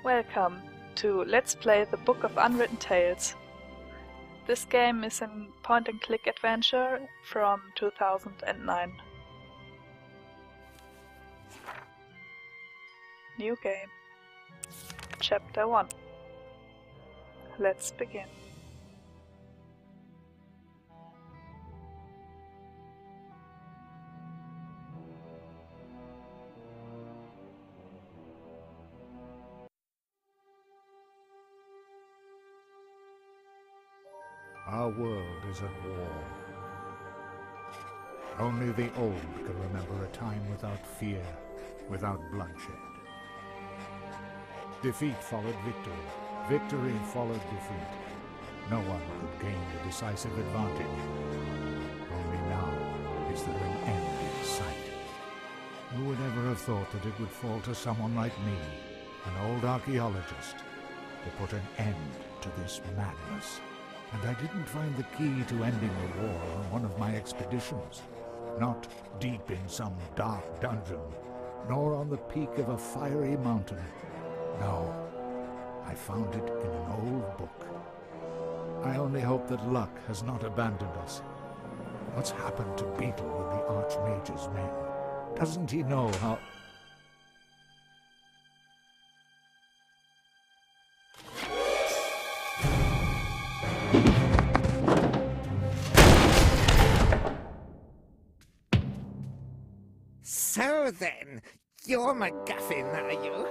Welcome to Let's Play the Book of Unwritten Tales. This game is a point-and-click adventure from 2009. New game. Chapter 1. Let's begin. Our world is at war. Only the old can remember a time without fear, without bloodshed. Defeat followed victory. Victory followed defeat. No one could gain a decisive advantage. Only now is there an end in sight. Who would ever have thought that it would fall to someone like me, an old archaeologist, to put an end to this madness? And I didn't find the key to ending the war on one of my expeditions. Not deep in some dark dungeon, nor on the peak of a fiery mountain. No, I found it in an old book. I only hope that luck has not abandoned us. What's happened to Beetle with the Archmage's men? Doesn't he know how... So then, you're MacGuffin, are you?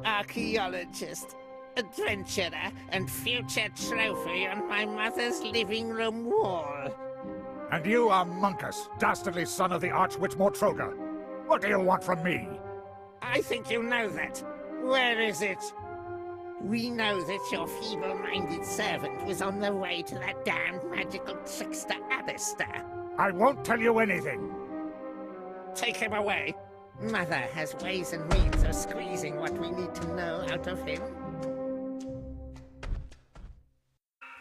Archaeologist, adventurer, and future trophy on my mother's living room wall. And you are Monkus, dastardly son of the Archwitch Mortroga. What do you want from me? I think you know that. Where is it? We know that your feeble-minded servant was on the way to that damned magical trickster Alistair. I won't tell you anything. Take him away. Mother has ways and means of squeezing what we need to know out of him.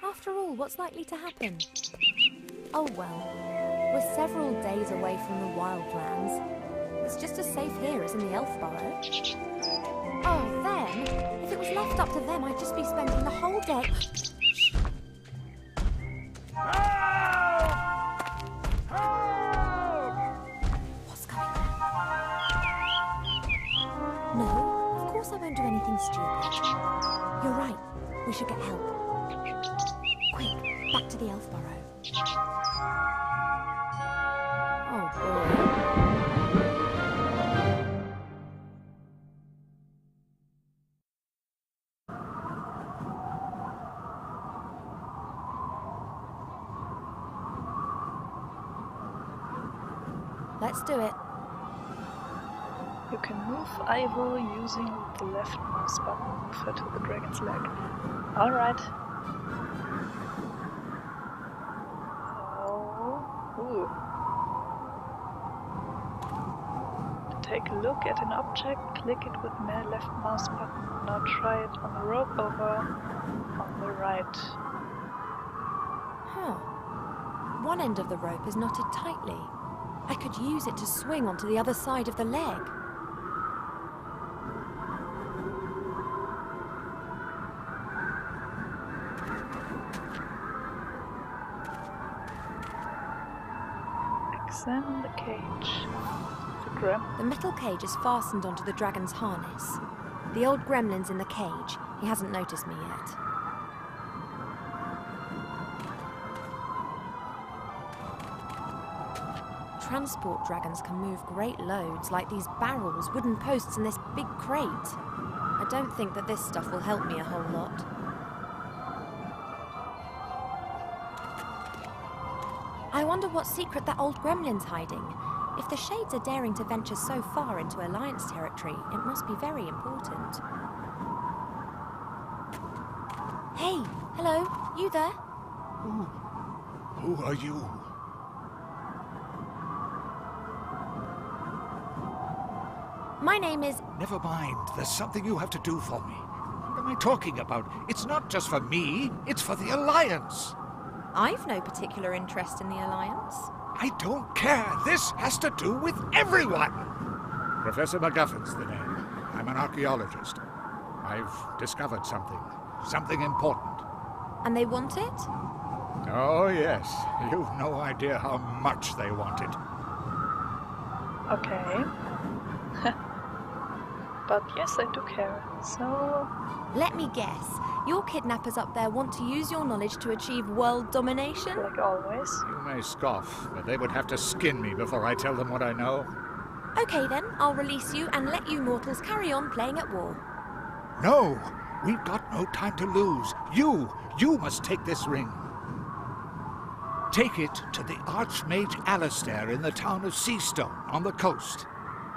After all, what's likely to happen? Oh well, we're several days away from the wildlands. It's just as safe here as in the elf burrow. Oh, then, if it was left up to them, I'd just be spending the whole day... No, of course I won't do anything stupid. You're right, we should get help. Quick, back to the elf burrow. Oh boy. Let's do it. You can move Ivo using the left mouse button. Move her to the dragon's leg. Alright. Ooh. To take a look at an object, click it with the left mouse button. Now try it on the rope over on the right. Huh. One end of the rope is knotted tightly. I could use it to swing onto the other side of the leg. Examine the cage. The metal cage is fastened onto the dragon's harness. The old gremlin's in the cage. He hasn't noticed me yet. Transport dragons can move great loads, like these barrels, wooden posts, and this big crate. I don't think that this stuff will help me a whole lot. I wonder what secret that old gremlin's hiding. If the Shades are daring to venture so far into Alliance territory, it must be very important. Hey, hello, you there? Who are you? My name is... Never mind. There's something you have to do for me. What am I talking about? It's not just for me. It's for the Alliance. I've no particular interest in the Alliance. I don't care. This has to do with everyone. Professor MacGuffin's the name. I'm an archaeologist. I've discovered something. Something important. And they want it? Oh, yes. You've no idea how much they want it. Okay. But yes, I do care. So... Let me guess. Your kidnappers up there want to use your knowledge to achieve world domination? like always. You may scoff, but they would have to skin me before I tell them what I know. Okay then, I'll release you and let you mortals carry on playing at war. No! We've got no time to lose. You must take this ring. Take it to the Archmage Alistair in the town of Seastone on the coast.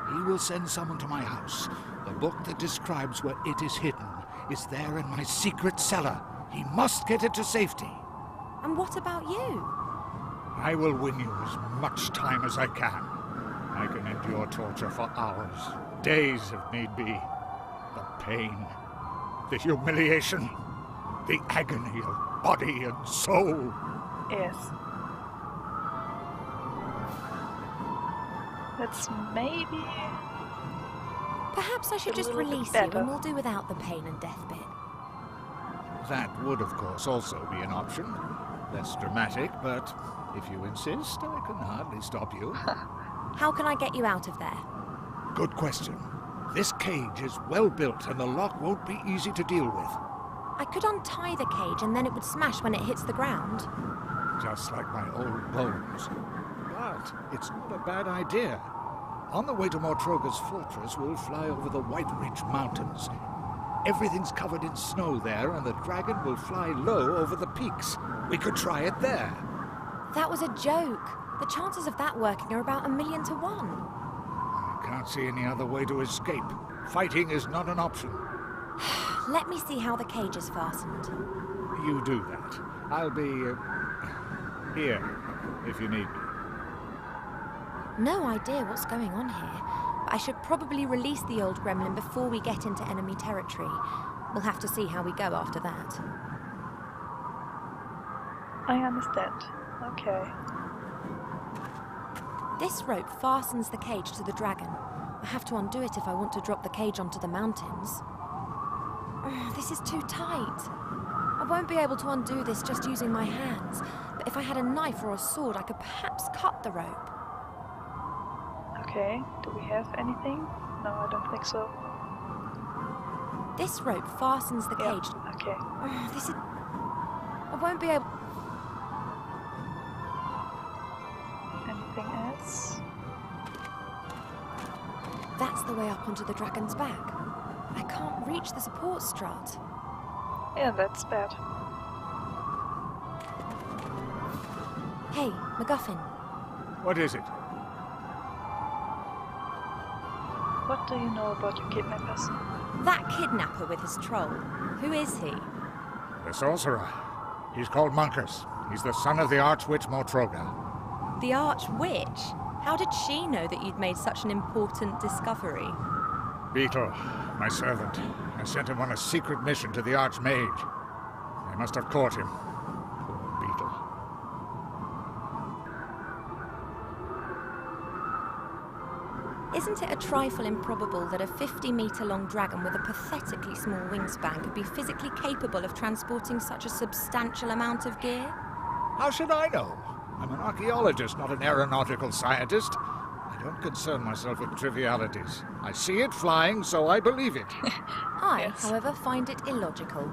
He will send someone to my house. The book that describes where it is hidden is there in my secret cellar. He must get it to safety. And what about you? I will win you as much time as I can. I can endure torture for hours, days if need be. The pain, the humiliation, the agony of body and soul. Yes. That's maybe... Perhaps I should A just little bit release you better. and we'll do without the pain and death bit. That would, of course, also be an option. Less dramatic, but if you insist, I can hardly stop you. How can I get you out of there? Good question. This cage is well built and the lock won't be easy to deal with. I could untie the cage and then it would smash when it hits the ground. Just like my old bones. But it's not a bad idea. On the way to Mortroga's fortress, we'll fly over the White Ridge Mountains. Everything's covered in snow there, and the dragon will fly low over the peaks. We could try it there. That was a joke. The chances of that working are about 1,000,000 to 1. I can't see any other way to escape. Fighting is not an option. Let me see how the cage is fastened. You do that. I'll be here if you need me. No idea what's going on here, but I should probably release the old gremlin before we get into enemy territory. We'll have to see how we go after that. I understand. Okay. This rope fastens the cage to the dragon. I have to undo it if I want to drop the cage onto the mountains. This is too tight. I won't be able to undo this just using my hands, but if I had a knife or a sword, I could perhaps cut the rope. Okay, do we have anything? No, I don't think so. This rope fastens the Yeah, cage. okay. This is... I won't be able... Anything else? That's the way up onto the dragon's back. I can't reach the support strut. Yeah, that's bad. Hey, MacGuffin. What is it? What do you know about your kidnappers? That kidnapper with his troll. Who is he? The sorcerer. He's called Monkus. He's the son of the Archwitch Mortroga. The Archwitch? How did she know that you'd made such an important discovery? Beetle, my servant. I sent him on a secret mission to the Archmage. They must have caught him. Poor Beetle. Isn't it a trifle improbable that a 50-metre-long dragon with a pathetically small wingspan could be physically capable of transporting such a substantial amount of gear? How should I know? I'm an archaeologist, not an aeronautical scientist. I don't concern myself with trivialities. I see it flying, so I believe it. I, Yes. however, find it illogical.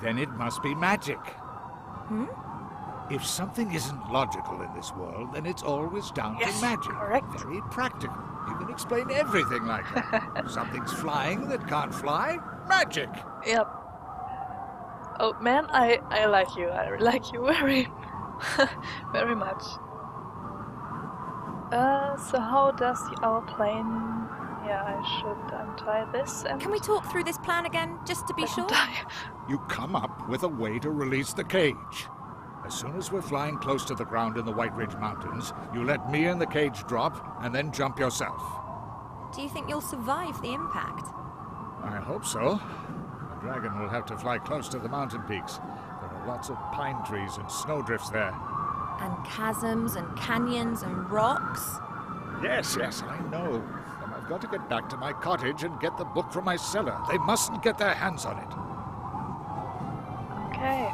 Then it must be magic. Hmm? If something isn't logical in this world, then it's always down Yes, to magic. correct. Very practical. You can explain everything like that. Something's flying that can't fly? Magic! Yep. Oh man, I like you. I like you very, very much. So how does our plane... Yeah, I should untie this and... Can we talk through this plan again, just to be sure? Untie. You come up with a way to release the cage. As soon as we're flying close to the ground in the White Ridge Mountains, you let me and the cage drop, and then jump yourself. Do you think you'll survive the impact? I hope so. The dragon will have to fly close to the mountain peaks. There are lots of pine trees and snowdrifts there. And chasms and canyons and rocks? Yes, I know. Some of got to get back to my cottage and get the book from my cellar. They mustn't get their hands on it. Okay.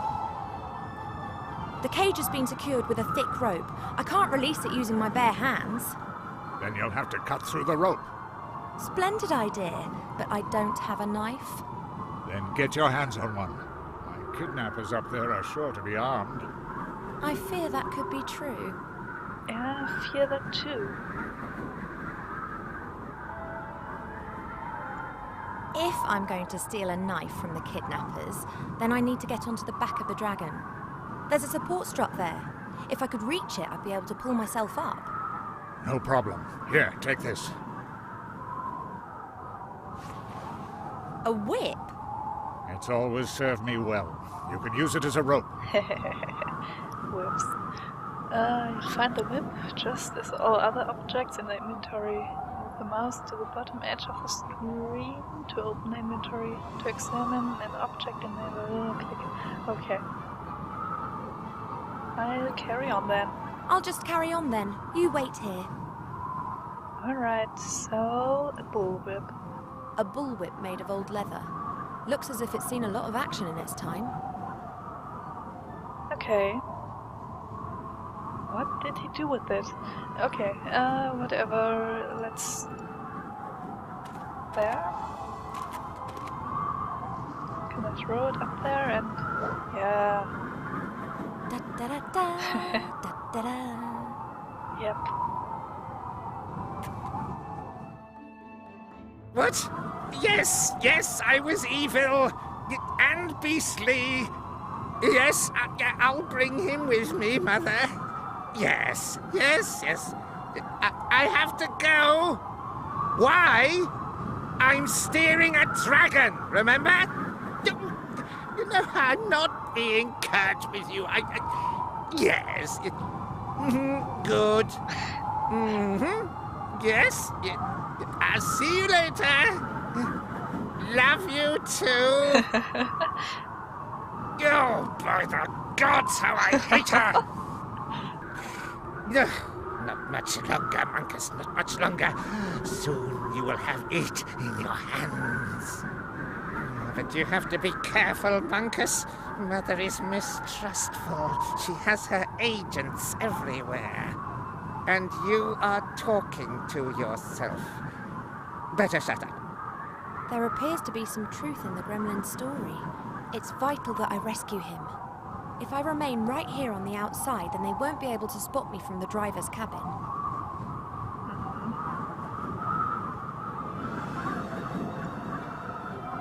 The cage has been secured with a thick rope. I can't release it using my bare hands. Then you'll have to cut through the rope. Splendid idea, but I don't have a knife. Then get your hands on one. My kidnappers up there are sure to be armed. I fear that could be true. Yeah, I fear that too. If I'm going to steal a knife from the kidnappers, then I need to get onto the back of the dragon. There's a support strap there. If I could reach it, I'd be able to pull myself up. No problem. Here, take this. A whip? It's always served me well. You can use it as a rope. Whoops. You find the whip, just as all other objects in the inventory. Move the mouse to the bottom edge of the screen to open the inventory. To examine an object in the click. Okay. I'll carry on then. I'll just carry on then. You wait here. Alright, so a bullwhip. A bullwhip made of old leather. Looks as if it's seen a lot of action in its time. Okay. What did he do with it? Okay, whatever. Let's... There. Can I throw it up there and... Yeah. Da da da da da da da. Yep. What? Yes, yes, I was evil and beastly. Yes, I'll bring him with me, Mother. Yes, yes, yes. I have to go. Why? I'm steering a dragon, remember? You know, I'm not being curt with you. Yes. Good. Yes. I'll see you later. Love you too. Oh, by the gods, how I hate her! No, not much longer, Monkus, not much longer. Soon you will have it in your hands. But you have to be careful, Monkus. Mother is mistrustful. She has her agents everywhere. And you are talking to yourself. Better shut up. There appears to be some truth in the gremlin story. It's vital that I rescue him. If I remain right here on the outside, then they won't be able to spot me from the driver's cabin.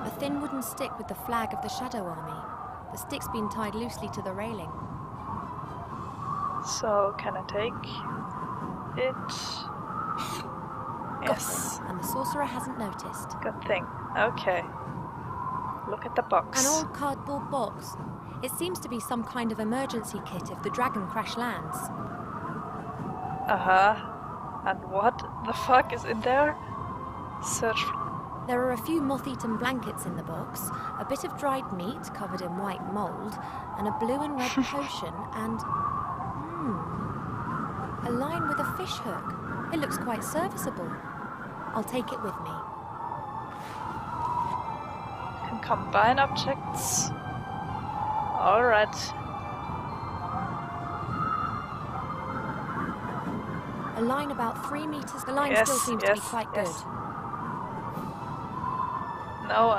A thin wooden stick with the flag of the Shadow Army. The stick's been tied loosely to the railing. So, can I take it? Yes. Got it, and the sorcerer hasn't noticed. Good thing. Okay. Look at the box. An old cardboard box. It seems to be some kind of emergency kit if the dragon crash lands. Uh-huh. And what the fuck is in there? Search for... There are a few moth-eaten blankets in the box, a bit of dried meat covered in white mould, and a blue and red potion, and... a line with a fish hook. It looks quite serviceable. I'll take it with me. Can combine objects. Alright. A line about 3 meters. The line Yes, still seems to be quite yes. good. No,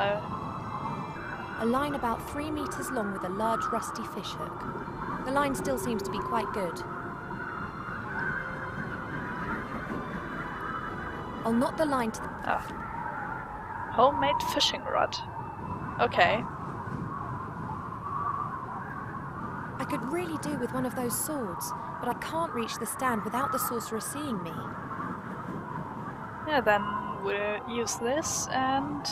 A line about 3 meters long with a large rusty fish hook. The line still seems to be quite good. I'll knot the line to the... Homemade fishing rod. Okay. I could really do with one of those swords, but I can't reach the stand without the sorcerer seeing me. Yeah, then we'll use this and...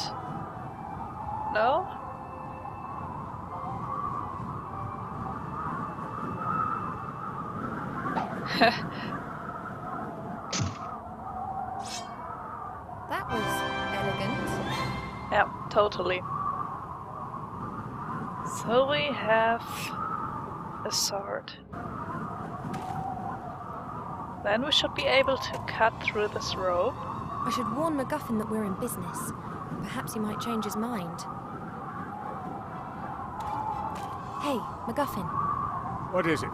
No? That was elegant. Yeah, totally. So we have a sword. Then we should be able to cut through this rope. I should warn MacGuffin that we're in business. Perhaps he might change his mind. Hey, MacGuffin. What is it?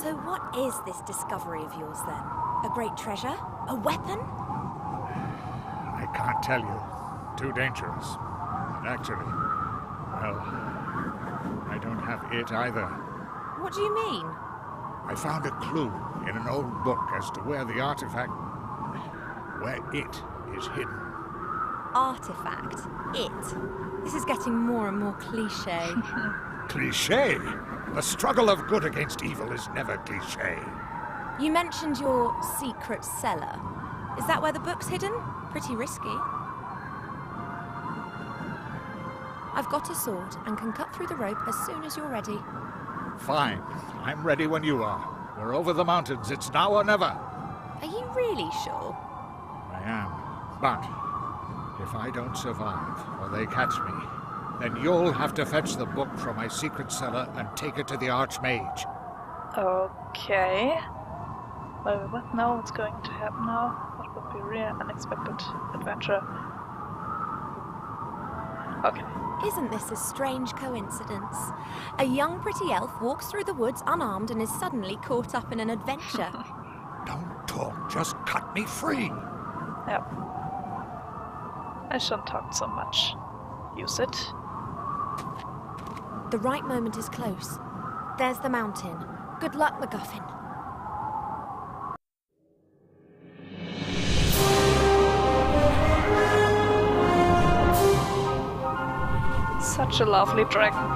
So what is this discovery of yours then? A great treasure? A weapon? I can't tell you. Too dangerous. And actually, well, I don't have it either. What do you mean? I found a clue in an old book as to where the artifact... where it is hidden. Artifact. It. This is getting more and more cliché. Cliché? The struggle of good against evil is never cliché. You mentioned your secret cellar. Is that where the book's hidden? Pretty risky. I've got a sword and can cut through the rope as soon as you're ready. Fine. I'm ready when you are. We're over the mountains. It's now or never. Are you really sure? I am. But if I don't survive, or they catch me, then you'll have to fetch the book from my secret cellar and take it to the Archmage. Okay. Well, we won't know what's going to happen now. What would be a real unexpected adventure. Okay. Isn't this a strange coincidence? A young pretty elf walks through the woods unarmed and is suddenly caught up in an adventure. Don't talk, just cut me free. Yep. I shouldn't talk so much. Use it. The right moment is close. There's the mountain. Good luck, MacGuffin. Such a lovely dragon.